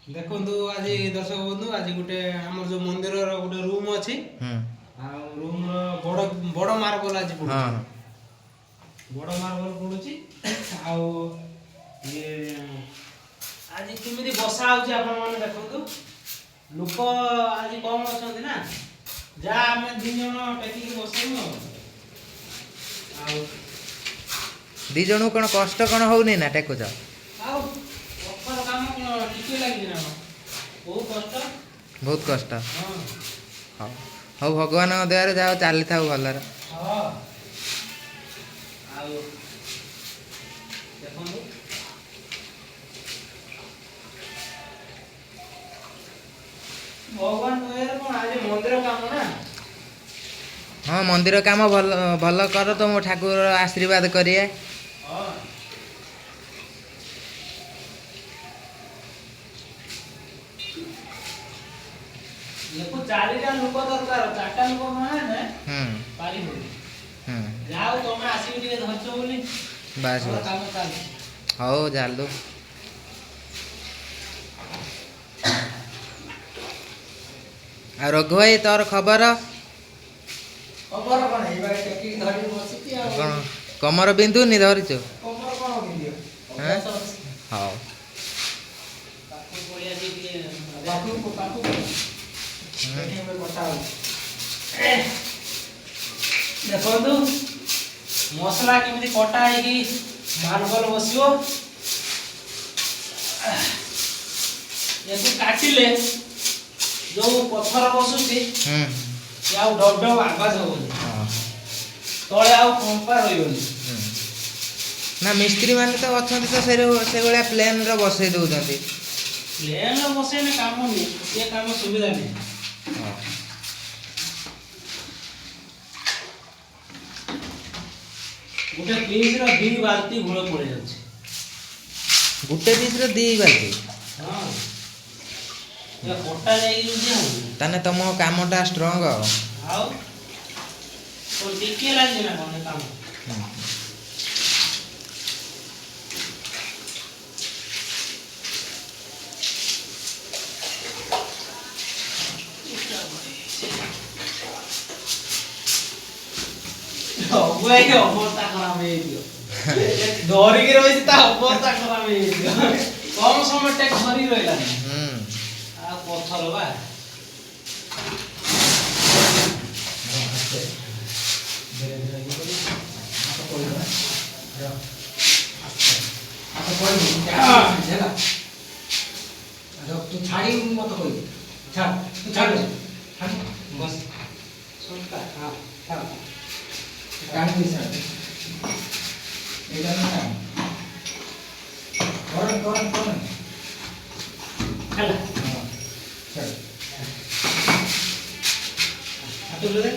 देखो आज दर्शक बंधु आज गोटे आम जो मंदिर गोटे रूम अच्छी रूम बड़ बड़ मार्बल आज पड़ुଛି बड़ मार्बल पड़ुଛି ये आज केमिति बसा होची आपण माने देखंतु लोक आज कम अछंती ना जा आमे दिन जण टेकी बसैमु दी जणु कोन कष्ट कोन होउनी ना टेकुछ आउ ओपर काम कोन टिके लागि ना बहुत कष्ट हाँ हाँ भगवान दयारे जाओ चली था भलर हाँ मंदिर काम भल भल कर तो मो ठाकुर आशीर्वाद करिए चारिटा लोक दरकार चारटा लोक माने पारी हो जाओ तमे आसी के धरछो बोली बस बस काम चाल हो जालू आ रघु भाई तोर खबर खबर कोन ए बाई टेकी धरी बसिती आ कोन कमर बिंदु नि धरिचो कमर कोन बिंदु हैं हां पाखु पड़िया दी पाखु देखो मसला केमी कटा है मार्बल बसो काटिले जो पत्थर बसुची डब डब आवाज हो तले कंपा रही ना मिस्त्री माने तो अच्छा तो से भाया प्लेन रो बसई दउछंती प्लेन रो बसई काम नहीं ये काम सुविधा नहीं गोटे पीस रो दी बाल्टी घोळ पड़े जाଉଛି गोटे पीस रो दी बाल्टी हां ये कोटा जाई जे तने तमो कामटा स्ट्रांग आउ तो टिके लागे ना कोन काम ओए अवस्था खराब है दियो डरी के रही ता अवस्था खराब है दियो कम समय टेक धरी रहला आ पत्थर बा तू छाड़ी मत कोई छाड़ तू छाड़ बस सुनता हां हां कान भी सर इधर ना कौन चल चल आ तो ले